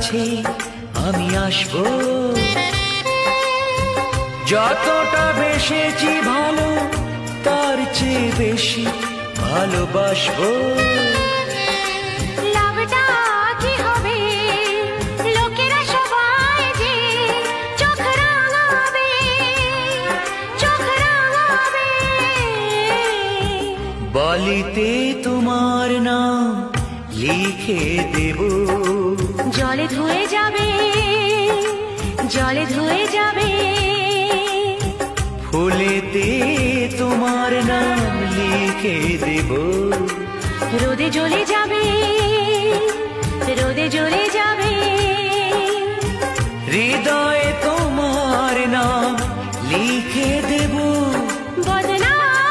কাছে আমি আসবো। যতটা বেসেছি ভালো তার চেয়ে বেশি ভালোবাসবো। লাভটা কি হবে লোকেরা সবাই যে চোখ রাঙাবে, চোখ রাঙাবে। বলিতে তোমার নাম লিখে দেব, জলে ধুয়ে যাবে, জলে ধুয়ে যাবে। ফুলেতে তোমার নাম লিখে দেব, রোদে জ্বলে যাবে।